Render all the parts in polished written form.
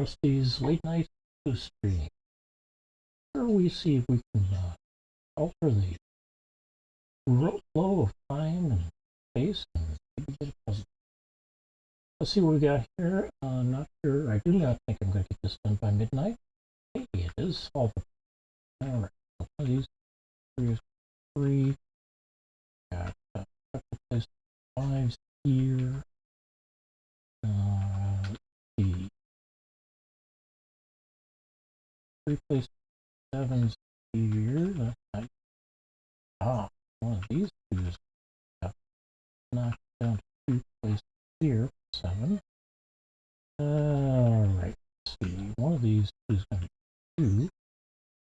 Rusty's late night news stream, where we see if we can alter the flow of time and space and maybe get a puzzle. Let's see what we got here. Not sure. I do not think I'm going to get this done by midnight. Maybe it is solvable. All right. So one of these three. Got place fives here. The three place sevens here. That's not. One of these two is knocked down to two places here. 7. Alright, let's see. One of these is going to be 2.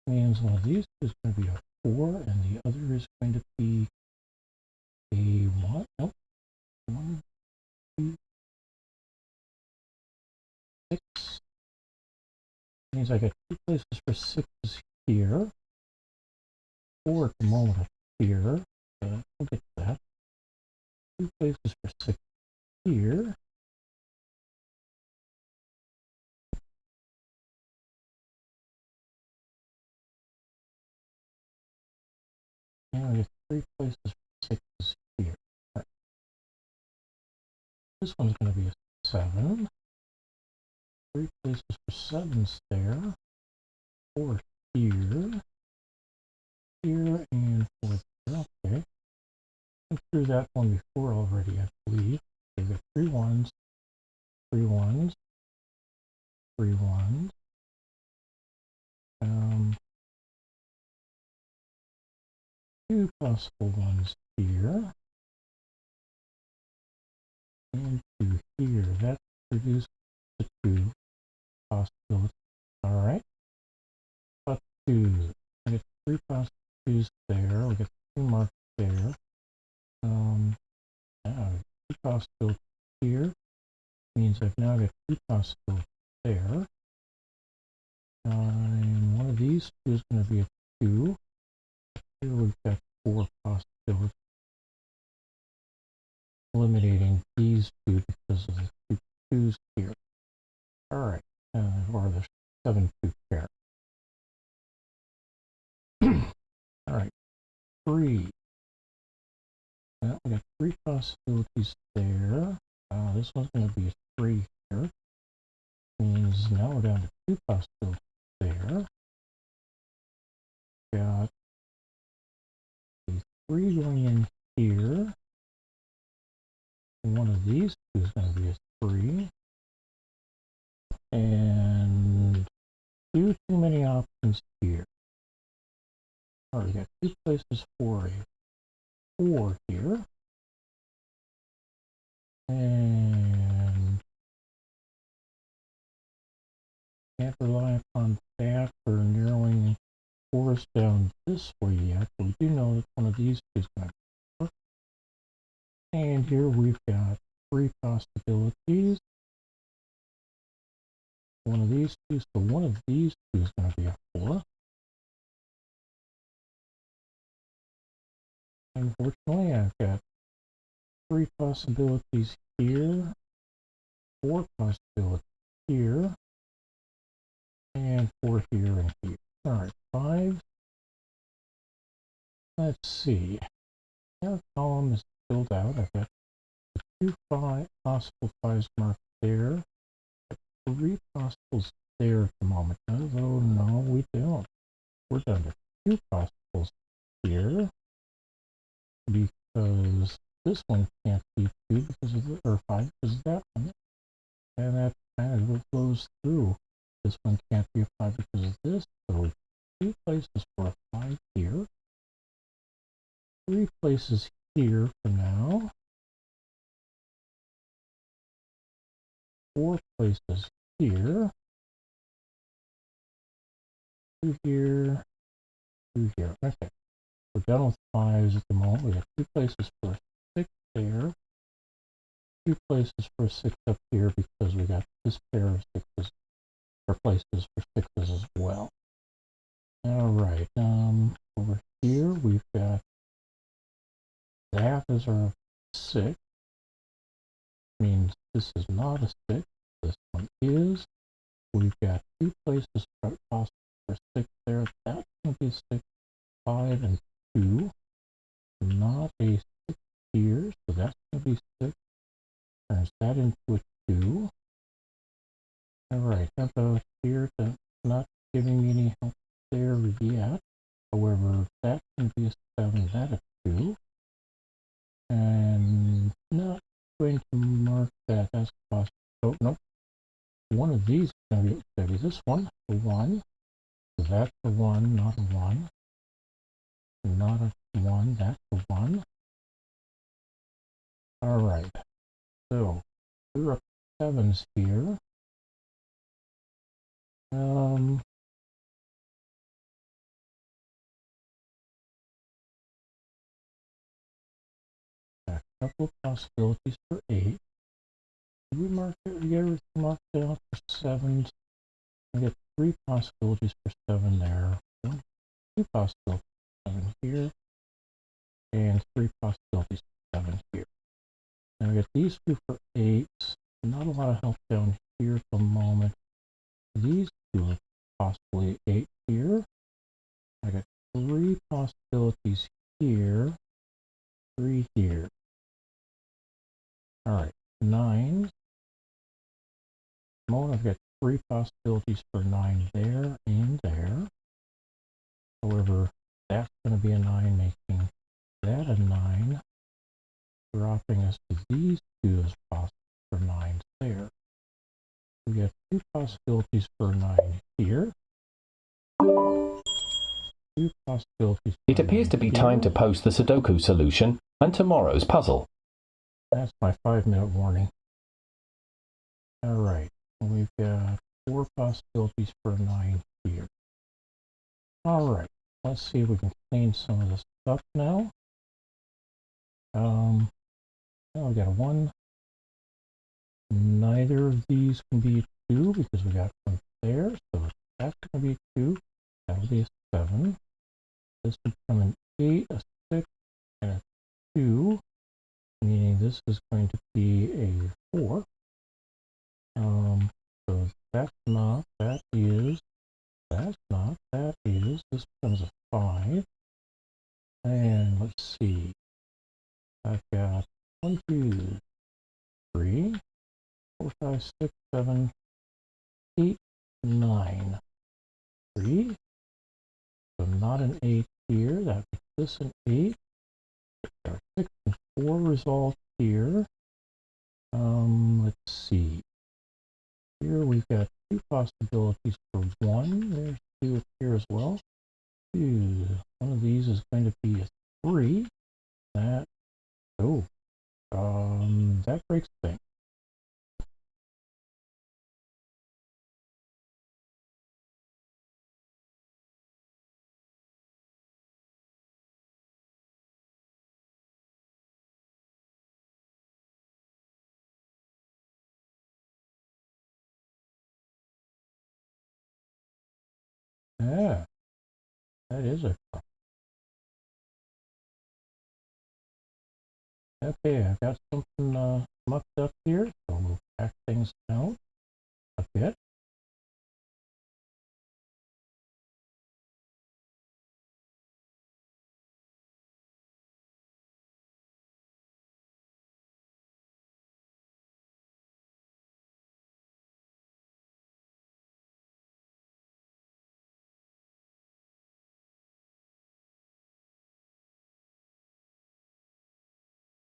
Means one of these is going to be a 4, and the other is going to be a 1. Nope. 1, 2, 6. Means I got 2 places for 6s here. 4 at the moment up here. We'll get to that. 2 places for 6 here. And we have 3 places for 6s here. Right. This one's going to be a 7. 3 places for 7s there. 4 here. Here and 4 there. Okay. Went through that one before already, I believe. We've got 3 1s, 3 1s, 3 1s. 2 possible ones here. And 2 here. That produces the 2 possibilities. Alright. But 2. I get 3 possibilities there. We get 2 marks there. Now 2 possibilities here. Means I've now got 2 possibilities there. And one of these two is going to be a 2. Here we've got 4 possibilities. Eliminating these 2 because of the 2 2s here. Alright. Or the 7 2 pair. Alright. 3. Well, we got 3 possibilities there. This one's going to be a 3 here. Means now we're down to 2 possibilities there. Got a 3 going in here. One of these two is going to be a 3. And too many options here. Alright, we got 2 places for a 4 here. And can't rely upon that for narrowing 4s down this way yet. But we do know that one of these two is going to work. And here we've got 3 possibilities. One of these two, so one of these two is going to be a 4. Unfortunately, I've got 3 possibilities here, 4 possibilities here, and 4 here and here. Alright, 5. Let's see. Our column is filled out. I've got the 2 possible 5s marked there. 3 possibles there at the moment. Although, no, we don't. We're down to 2 possibles here. Because this one can't be 2 because of the, or 5 because of that one. And that kind of flows through. This one can't be a 5 because of this. So we have 2 places for a 5 here. 3 places here for now. 4 places here. 2 here. 2 here. Okay. We're done with 5s at the moment. We have 2 places for a 6 there. 2 places for a 6 up here because we got this pair of 6s, or places for 6s as well. Alright, over here we've got that as our 6. Means this is not a 6. This one is. we've got two places possible for 6 there. That's going to be 6, 5, and 2. Not a 6 here, so that's going to be 6. Turns that into a 2. Alright, that goes here to not giving me any help there yet. However, that's going to be a 7, that a 2. And not going to mark that. That's possible. Oh, nope. One of these is going to be this one, the 1. So that's the 1, not a 1. Not a 1, that's a 1. Alright. So, we're up 7s here. A couple possibilities for 8. Did we mark it? We get marked out for 7s. We get 3 possibilities for 7 there. 1, 2 possibilities for 7 here. And 3 possibilities for 7 here. Now we get these 2 for 8s. Not a lot of help down here at the moment. These 2 are possibly 8 here. I got 3 possibilities here. 3 here. Alright, 9s. I've got 3 possibilities for 9 there and there. However, that's going to be a 9, making that a 9, dropping us to these 2 as possible for 9s there. We have 2 possibilities for 9 here. 2 possibilities for It appears to be time to post the Sudoku solution and tomorrow's puzzle. That's my 5-minute warning. Alright, we've got 4 possibilities for 9 here. Alright, let's see if we can clean some of this up now. Now we got a 1. Neither of these can be a 2 because we got 1 there, so that's going to be a 2. That'll be a 7. This would become an 8, a 6, and a 2, meaning this is going to be a 4. So that's not, that is, that's not, that is, this becomes a 5. And let's see, I've got 1, 2, 3, 4, 5, 6, 7, 8, 9. 3. So not an 8 here. That makes this an 8. There are 6 and 4 results here. Let's see. Here we've got 2 possibilities for 1. There's 2 up here as well. 2. One of these is going to be a 3. That, that breaks the thing. Yeah, that is a problem. Okay, I've got something mucked up here, so we'll back things down a bit.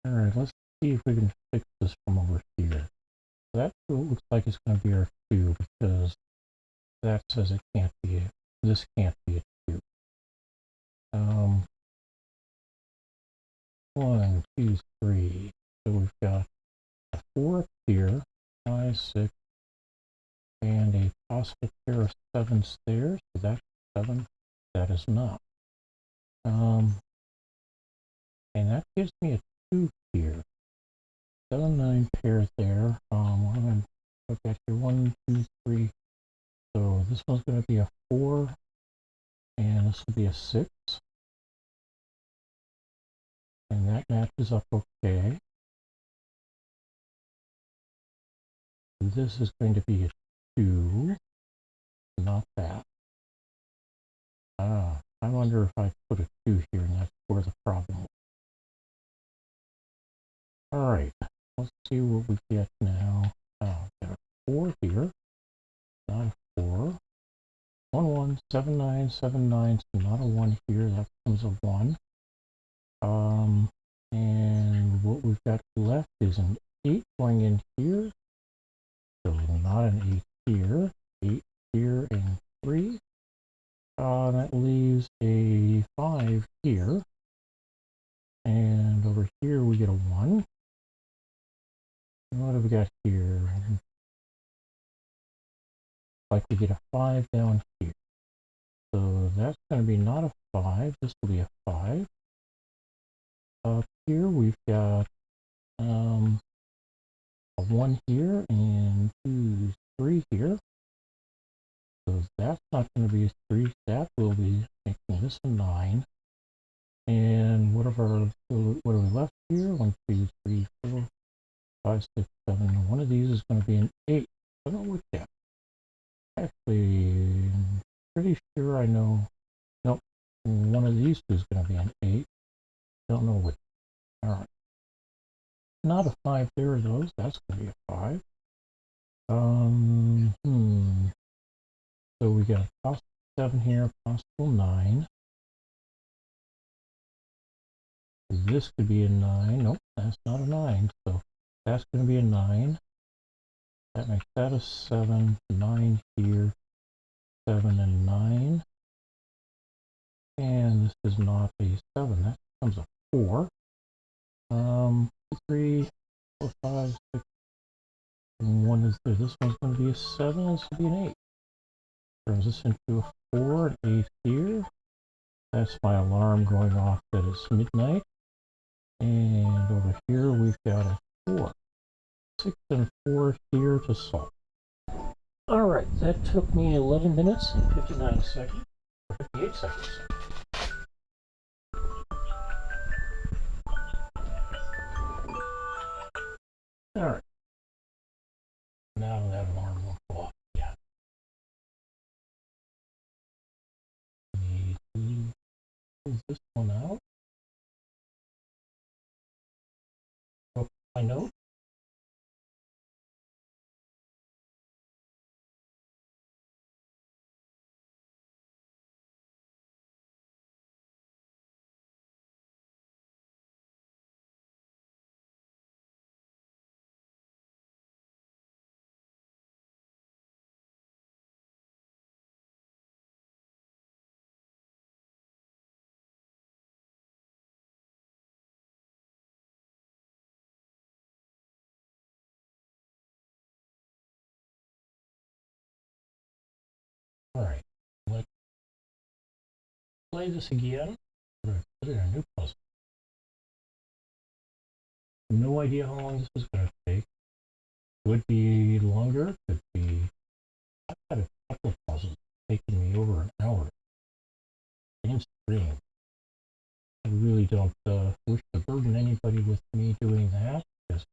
Alright, let's see if we can fix this from over here. That looks like it's going to be our 2 because that says it can't be this can't be a 2. 1, 2, 3. So we've got a 4 up here, 5, 6, and a possible pair of 7s there. So that's 7. That is not. And that gives me a 2 here. 7, 9 pair there. I'm going to look at here. 1, 2, 3. So this one's going to be a 4, and this will be a 6. And that matches up okay. This is going to be a 2. wonder if I put a 2 here, and that's where the problem was. All right, let's see what we get now. Oh, got a 4 here, not a 4. 1, 1, 7, 9, 7, 9, so not a 1 here, that becomes a 1. And what we've got left is an 8 going in here, so not an 8 here, 8 here, and 3. That leaves a 5 here, and over here we get a 1. What have we got here? Like we get a 5 down here. So that's going to be not a 5. This will be a 5. Up here we've got a 1 here and 2, 3 here. So that's not going to be a 3. That will be making this a 9. And what are we left here? 1, 2, 3, 4, 5, 6, 7. One of these is going to be an 8. I don't know what that. Actually, pretty sure I know. Nope. One of these two is going to be an 8. Don't know which. All right. Not a 5 there, though. That's going to be a 5. So we got possible 7 here, possible 9. This could be a 9. Nope, that's not a 9. So that's going to be a 9. That makes that a 7. 9 here, 7 and 9. And this is not a 7. That becomes a 4. 3, 4, 5, 6. And 1 is there. This one's going to be a 7. This will be an 8. Turns this into a 4, an 8 here. That's my alarm going off that it's midnight. And over here we've got a 4. 6 and 4 here to solve. All right, that took me 11 minutes and 59 seconds, or 58 seconds. All right. Now that alarm won't go off again. Need to pull this one out. Go my note. All right, let's play this again. We're going to put in a new puzzle. No idea how long this is going to take. Could be longer, could be. I've had a couple of puzzles taking me over an hour. Same screen. I really don't wish to burden anybody with me doing that, because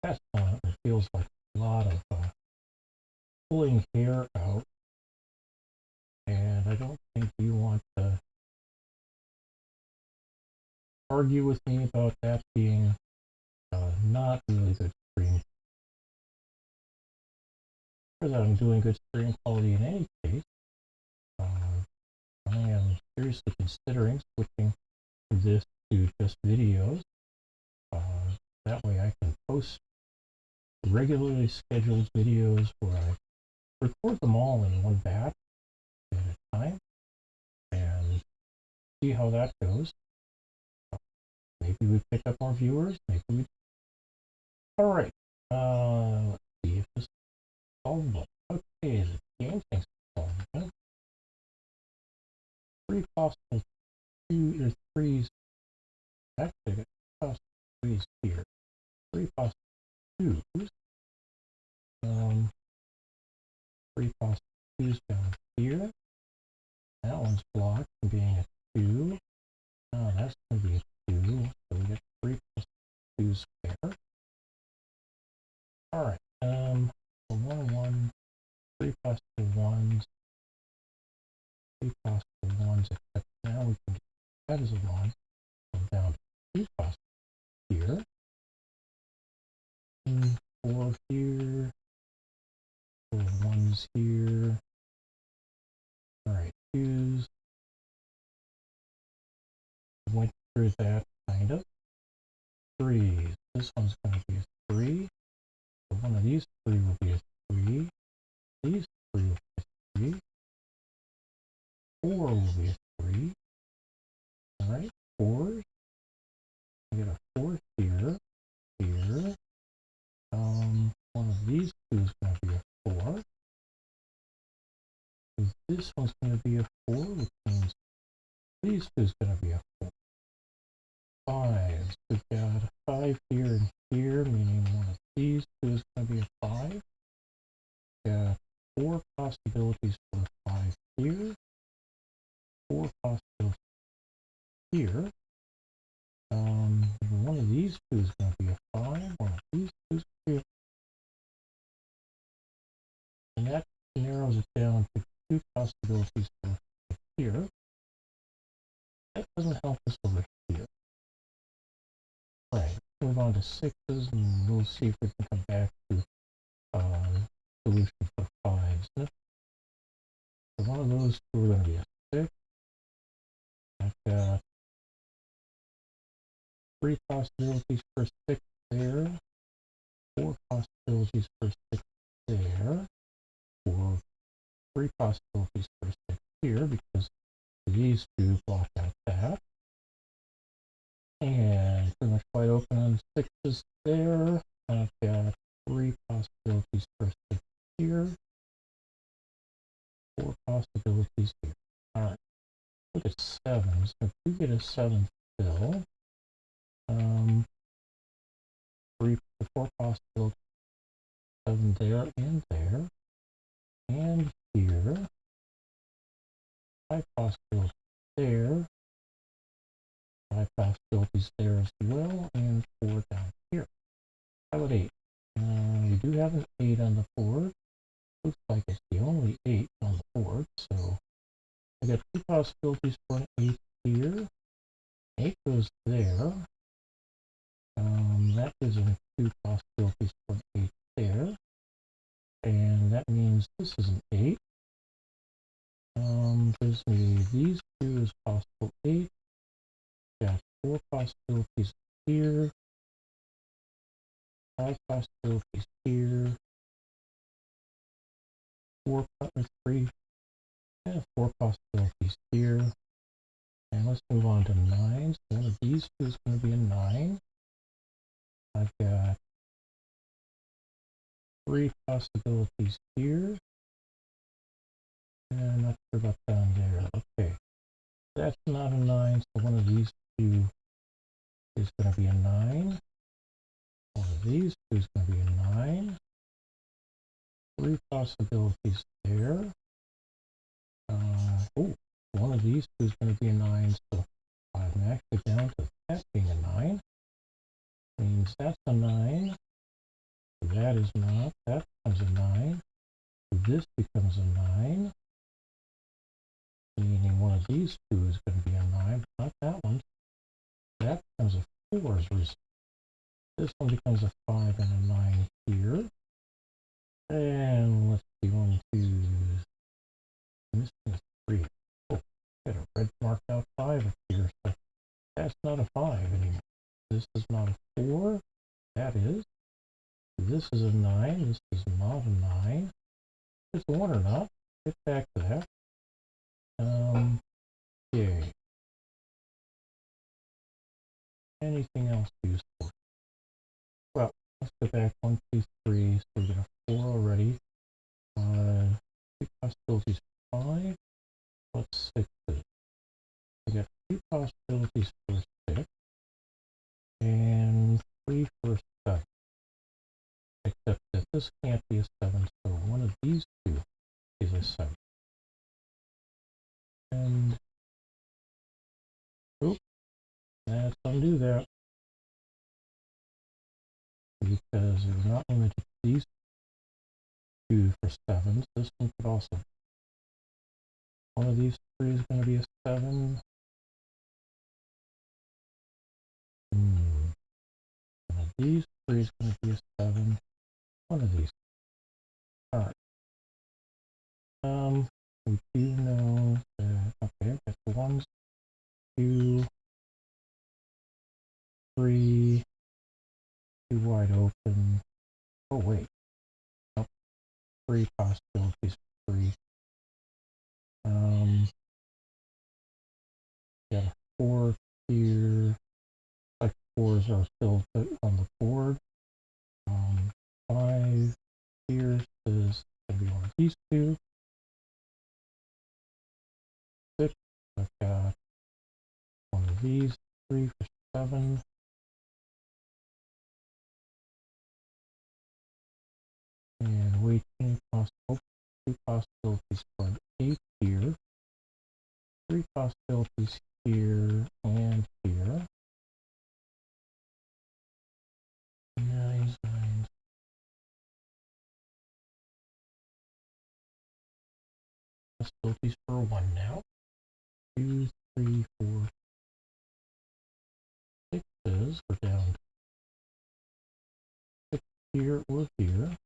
that's it feels like a lot of pulling hair out, and I don't think you want to argue with me about that being not really good screen. Because I'm doing good screen quality in any case. I am seriously considering switching this to just videos. That way I can post regularly scheduled videos where I record them all in one batch at a time and see how that goes. Maybe we pick up more viewers, maybe we. All right. Let's see if this is solvable. Okay, the game thinks it's solvable. 3 possible 2 or 3s. Actually, got possible 3s here. 3 possible 2s. 3 possible 2s down here. That one's blocked from being a 2. Oh, that's going to be a 2. So we get 3 possible 2s there. All right. 1, 1, 3 possible 1s. 3 possible 1s, except Now we can do that as a 1. Go down to 2 possibilities here. And 4 here. 4 1s here. Alright, 2s. Went through that kind of. 3s. This one's going to be a 3. So one of these 3 will be a 3. These 3 will be a 3. 4 will be a 3. Alright, 4s. I get a 4 here. Here. One of these 2 is going to be a 4. This one's going to be a 4, which means these 2 is going to be a 4. 5s. We've got a 5 here and here, meaning one of these 2 is going to be a 5. We've got 4 possibilities for a 5 here. 4 possibilities here. One of these 2 is going to be a 5. One of these 2 is going to be a 5. And that narrows it down to 2 possibilities for a 5 here. That doesn't help us over here. Right, move on to 6s, and we'll see if we can come back to solution for 5s. So one of those 2 are going to be a 6. I've got 3 possibilities for 6 there. 4 possibilities for 6 there. Or 3 possibilities for 6 here, because these 2 block out that. And pretty much wide open on 6s there. I've got 3 possibilities for 6 here. 4 possibilities here. Alright, look at 7s. If you get a 7 still, 4 possibilities, 7 there and there, and here. 5 possibilities there. 5 possibilities there as well, and 4 down here. How about 8? We do have an 8 on the board. Looks like it's the only 8 on the board, so I got 2 possibilities for an 8 here. 8 goes there. That gives me 2 possibilities for an 8 there. And that means this is an 8. Gives me these 2 as possible 8. Got 4 possibilities here. 5 possibilities here. 4 possibilities here. And let's move on to 9s. One of these 2 is going to be a 9. I've got 3 possibilities here. And I'm not sure about down there. Okay. That's not a 9, so one of these 2 is going to be a 9. One of these 2 is going to be a 9. 3 possibilities there. One of these 2 is going to be a 9, so I'm actually down to that being a 9. Means that's a 9. That is not. That becomes a 9. This becomes a 9. Meaning one of these 2 is going to be a 9, but not that one. That becomes a 4 as a result. This one becomes a 5 and a 9 here. And let's see, 1, 2, missing a 3. Oh, got a red marked out 5 up here, so that's not a 5 anymore. This is not a 4. That is. This is a 9. This is not a 9. It's a 1 or not. Get back to that. Okay. Anything else useful? Well, let's go back 1, 2, 3. So we got a 4 already. 2 possibilities for 5. What's 6? We got 2 possibilities for 6. And 3 for 7. Except that this can't be a 7, so one of these 2 is a 7. And let's undo that, because we're not limited to these 2 for 7s. This one could also. One of these 3 is going to be a 7. these three is going to be a 7. One of these. All right. We do know that, okay, that's 1, 2, 3, 2 wide open. Oh, wait. Nope. 3 possibilities for 3. Got a 4 here. Like 4s are still on the board. 5 here is going to be one of these 2. 6, I've got one of these 3 for 7. And we can possible 2 possibilities for an 8 here. 3 possibilities here and here. 9, 9. Possibilities for 1 now. 2, 3, 4, 6s. We're down 6 here or here.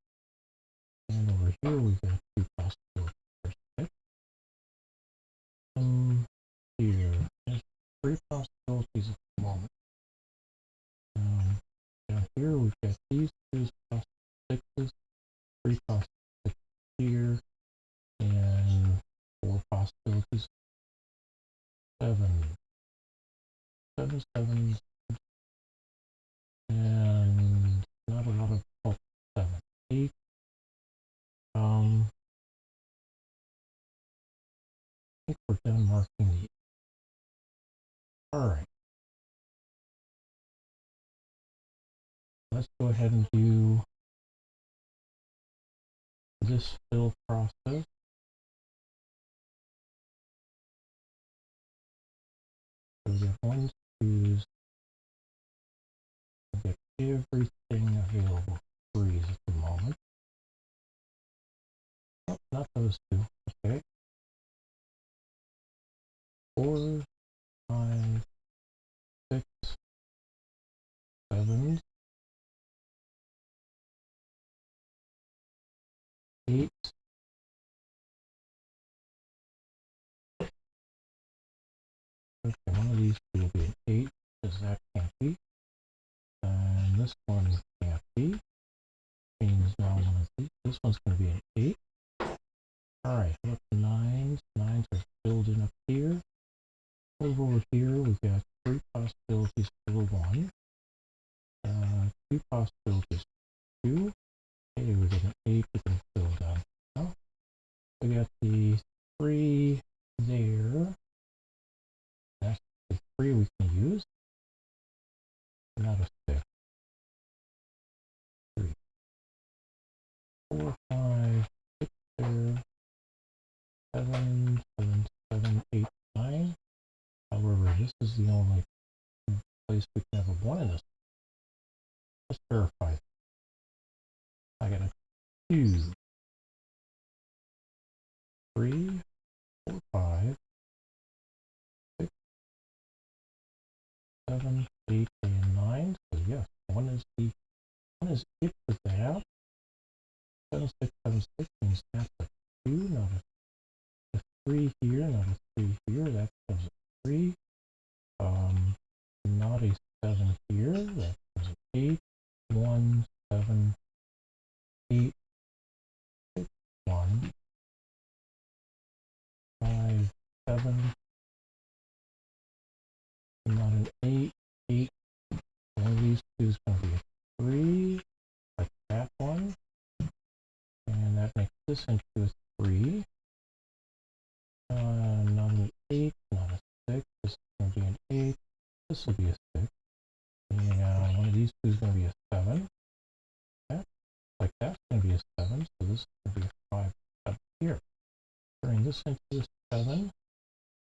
And over here we've got 2 possibilities for 6. Here. There's 3 possibilities at the moment. Down here we've got these 2 possible 6s, 3 possibilities here, and 4 possibilities. 7. 7, 7s, and not a lot of 7, 8. I think we're done marking these. All right. Let's go ahead and do this fill process. So we get 1, 2s. We get everything available. 3s at the moment. Oh, not those 2. Okay. 4, 5, 6, 7, 8. Okay, one of these will be an 8, because that can't be. And this one can't be. Means now one of these. This one's going to be an 8. Alright, look, 9s. 9s are filled in up here. Over here, we've got 3 possibilities for 1. 2 possibilities for 2. Okay, we got an 8 we can fill down. Now, we got the 3 there. That's the 3 we can use. Not a 6. 3, 4, 5, 6 there. 7, 7, 7, 8, 9. However, this is the only place we can have a 1 in this. Let's verify. I got a 2, 3, 4, 5, 6, 7, 8, and 9. So yes, 1 is it for that. 7, 6, 7, 6 means that's a 2, not a 3 here, not a 3 here. That becomes a 3. Not a 7 here. That becomes an 8. 1, 7, 8, 6, 1, 5, 7. Not an 8, 8. One of these 2 is going to be a 3, like that one. And that makes this into a 3. Not an 8, not a 6. This is going to be an 8. This will be a 6. And one of these 2 is going to be a 7. Like that's going to be a 7. So this is going to be a 5 up here. Turning this into a 7.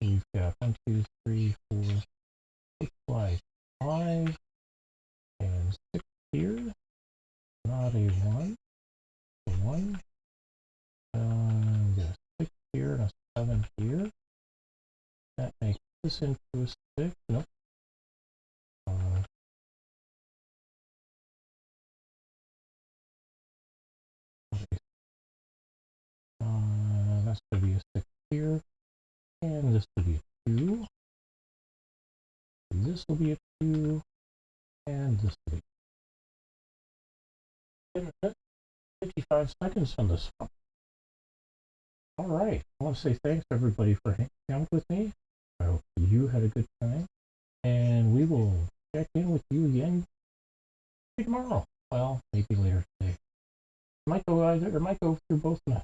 We've got 1, 2, 3, 4, 6 like 5 and 6 here. Not a 1. A 1. We got a 6 here and a 7 here. That makes this into a 6. Nope. that's going to be a 6 here. And this will be a 2. This will be a 2. And this will be 55 seconds on this one. All right. I want to say thanks everybody for hanging out with me. I hope you had a good time. And we will check in with you again tomorrow. Well, maybe later today. Might go through both nights.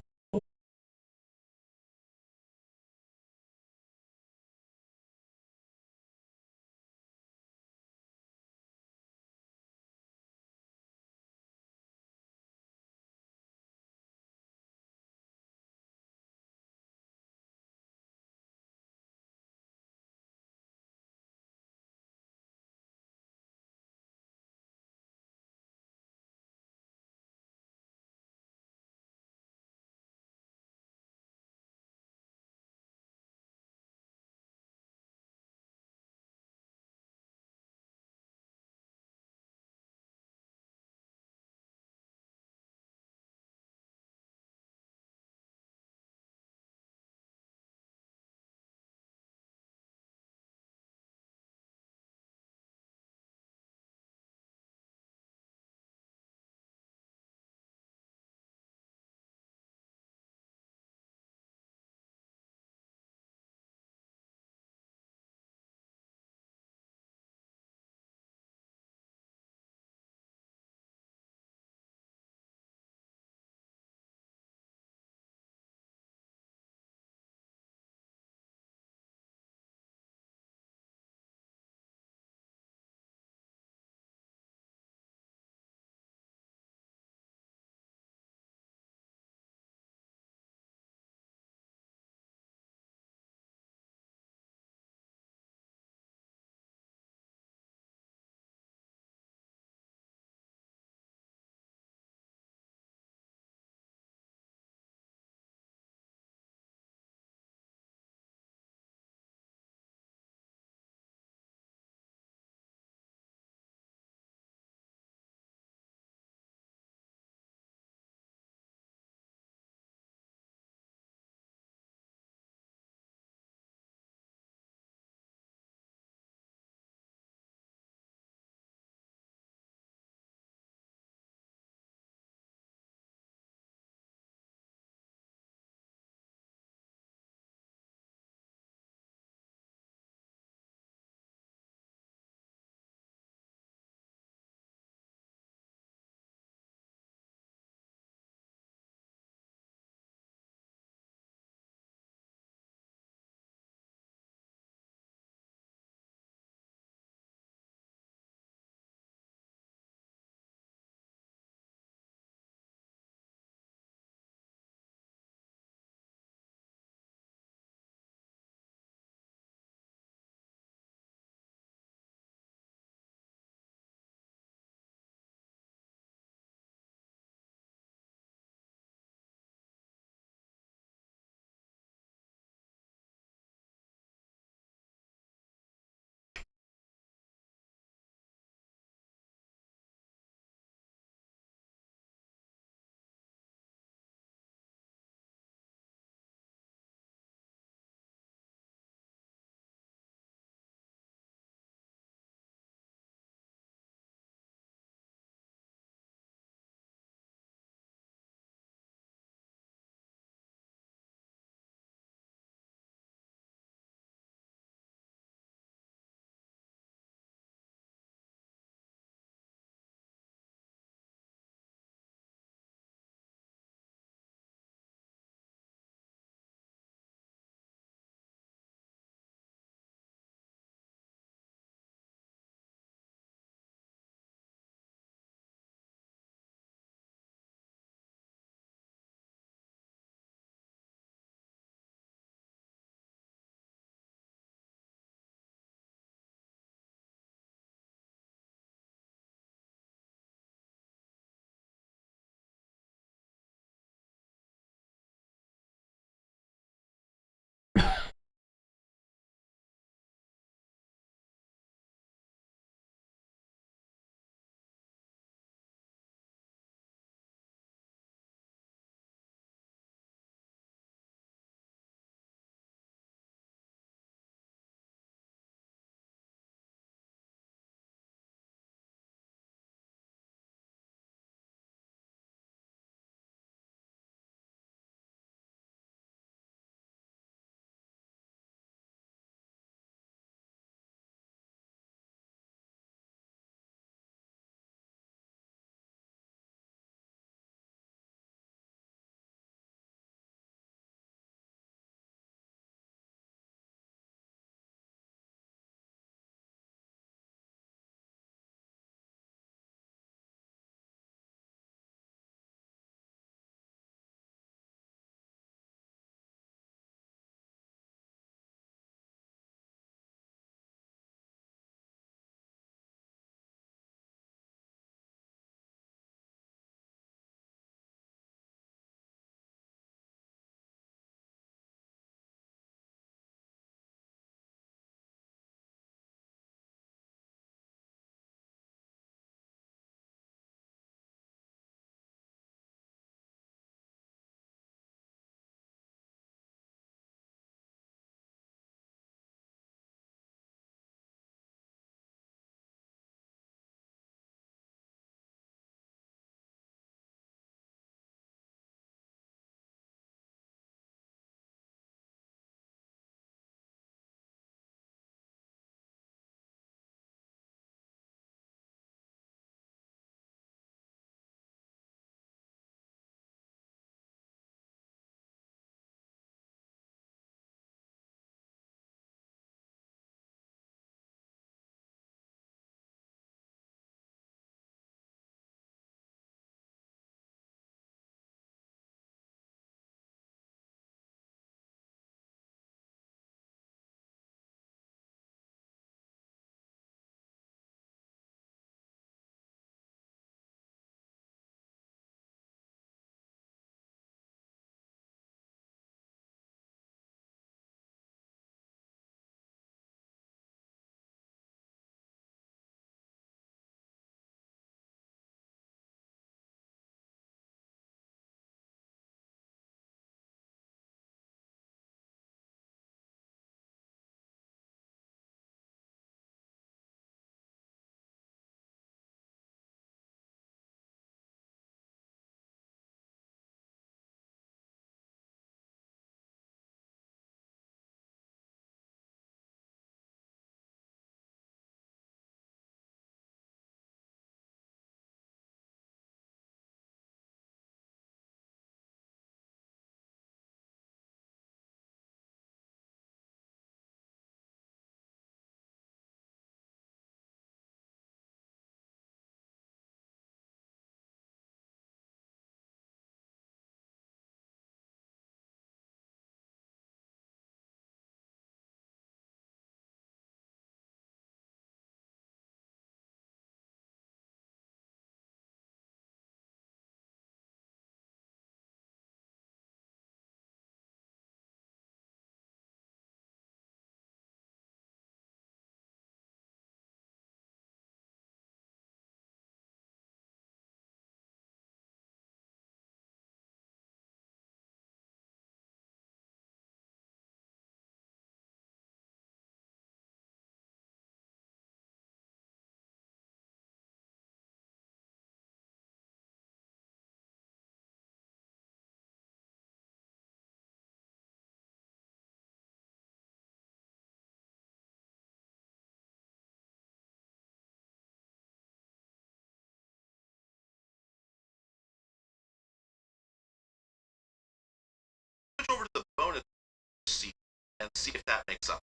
that makes up.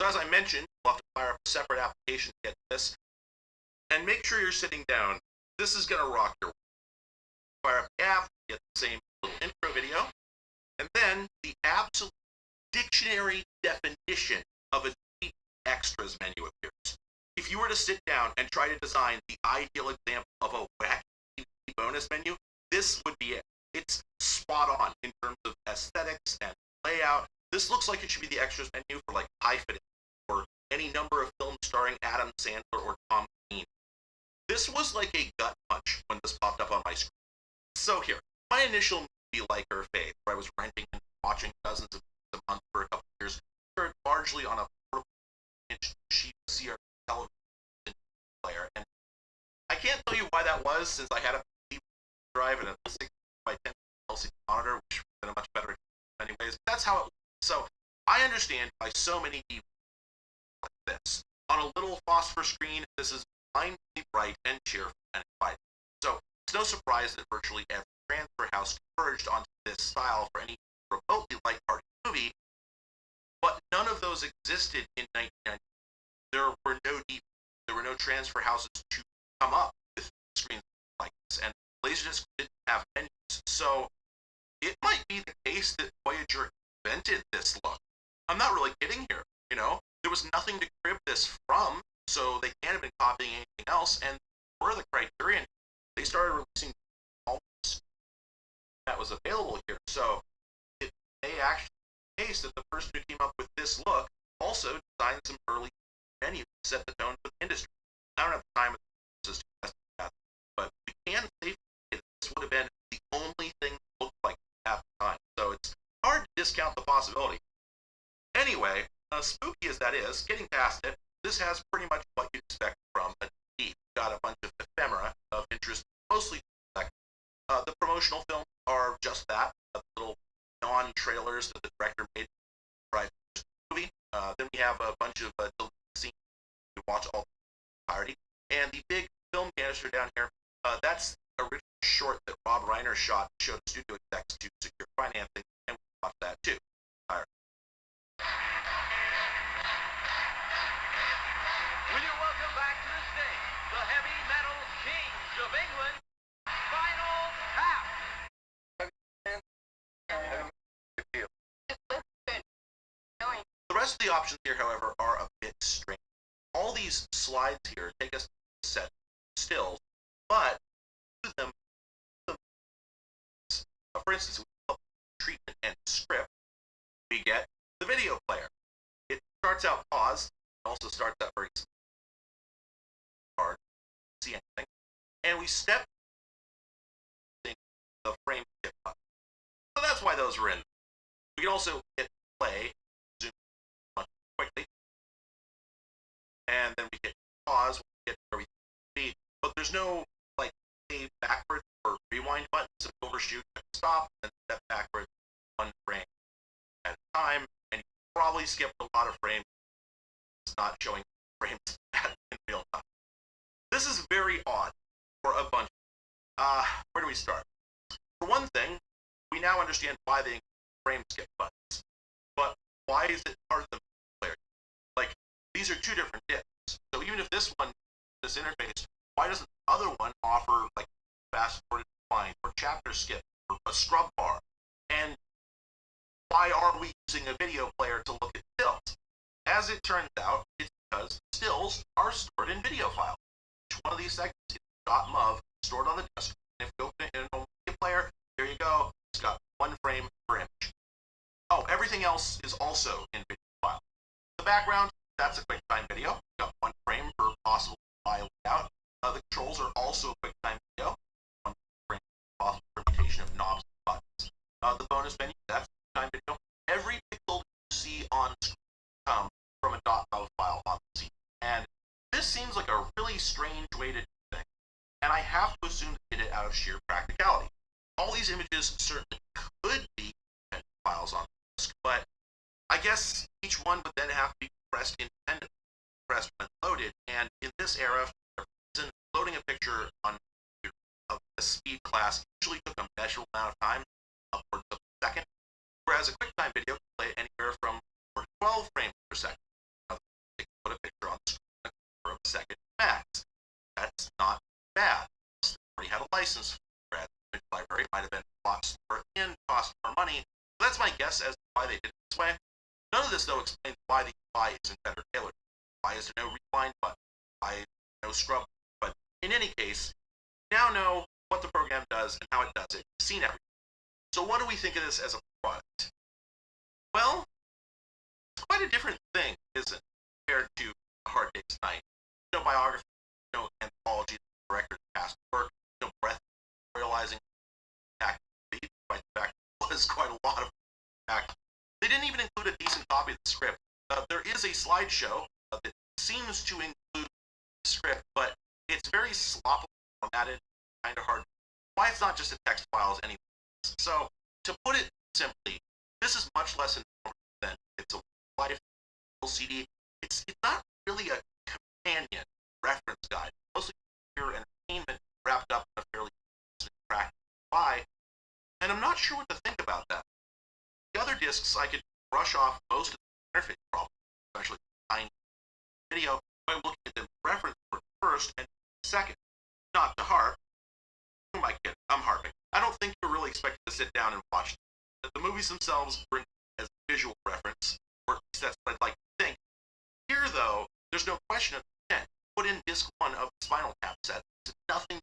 So as I mentioned, we'll have to fire up a separate application to get this. And make sure you're sitting down. This is going to rock your world. Fire up the app, get the same little intro video, and then the absolute dictionary definition of a extras menu appears. If you were to sit down and try to design the ideal example of a wacky bonus menu, this would be it. It's spot on in terms of aesthetics and layout. This looks like it should be the extras menu for like High Fidelity or any number of films starring Adam Sandler or Tom Green. This was like a gut punch when this popped up on my screen. So here, my initial movie liker phase, where I was renting and watching dozens of movies a month for a couple of years, occurred largely on a 4-inch sheet CRT television player. And I can't tell you why that was, since I had a DVD drive and a 6 by 10 LCD monitor, which would have been a much better experience anyways. But that's how it was. So I understand why so many DVDs like this. On a little phosphor screen, this is blindly bright and cheerful and inviting. So it's no surprise that virtually every transfer house converged onto this style for any remotely light-hearted movie, but none of those existed in 1990. There were no DVDs, there were no transfer houses to come up with screens like this, and Laserdisc didn't have menus. So it might be the case that Voyager invented this look. I'm not really kidding here, you know? There was nothing to crib this from, so they can't have been copying anything else, and for the Criterion, they started releasing all this that was available here. So it may actually be the case that the person who came up with this look also designed some early menus to set the tone for the industry. I don't have time to test that, but we can safely say that this would have been the only thing that looked like at the time. So it's hard to discount the possibility. Anyway, spooky as that is, getting past it, this has pretty much what you'd expect from a DVD. Got a bunch of ephemera of interest, mostly the promotional films are just that, little non-trailers that the director made right the movie. Then we have a bunch of scenes to watch all the entirety. And the big film canister down here, that's the original short that Rob Reiner shot, showed studio execs to secure financing, and we watched that too. All right. Will you welcome back to the stage the heavy metal kings of England, Final Half. The rest of the options here, however, are a bit strange. All these slides here take us to a set of stills, but them, for instance, we have treatment and script. We get the video player. It starts out paused, also starts out very hard to see anything, and we step the frame skip button. So that's why those were in. We can also hit play, zoom much quickly, and then we hit pause when we get where we be. But there's no like save backwards or rewind buttons. So overshoot, stop, and step backwards one frame at a time, and you probably skipped a lot of frames. It's not showing frames in real time. This is very odd for a bunch. Where do we start? For one thing, we now understand why they include frame skip buttons, but why is it part of the player? Like, these are two different discs. So even if this one, this interface, why doesn't the other one offer like fast forward rewind or chapter skip or a scrub bar? And why are we using a video player to look at stills? As it turns out, it's because stills are stored in video files. Each one of these segments is .mov stored on the disk. And if you open it in a normal video player, there you go. It's got one frame per image. Oh, everything else is also in video file. The background, that's a QuickTime video. You've got one frame per possible file layout. The controls are also QuickTime video. One frame per possible permutation of knobs and buttons. The bonus menu, that's QuickTime video. Every pixel you see on screen comes from a .mov file on the scene. And this seems like a really strange way to do things. And I have to assume they did it out of sheer practicality. All these images certainly could be files on the disk, but I guess each one would then have to be compressed independently, compressed when loaded. And in this era, loading a picture on of the speed class usually took a measurable amount of time, upwards of a second, whereas a QuickTime video can play anywhere from 4 to Max. That's not bad. They already had a license for it. The library might have been a lot slower and cost more money. So that's my guess as to why they did it this way. None of this, though, explains why the UI isn't better tailored. Why is there no rewind button? Why no scrub? But in any case, you now know what the program does and how it does it. You've seen everything. So what do we think of this as a product? Well, it's quite a different thing, isn't it, compared to A Hard Day's Night. No biography, no anthology, no record of past work, no breath memorializing despite the fact it was quite a lot of fact. They didn't even include a decent copy of the script. There is a slideshow that seems to include the script, but it's very sloppily formatted, kind of hard. Why it's not just a text file is anyway. So, to put it simply, this is much less informative than It's a Life CD. It's not really a companion reference guide. Mostly pure entertainment wrapped up in a fairly track by. And I'm not sure what to think about that. The other discs, I could brush off most of the interface problems, especially tiny video, by looking at the reference first and second. Not to harp. Who am I kidding? I'm harping. I don't think you're really expected to sit down and watch them. The movies themselves bring as visual reference, or at least that's what I'd like to think. Here, though, there's no question of intent. Put in disc 1 of the Spinal Tap set. There's nothing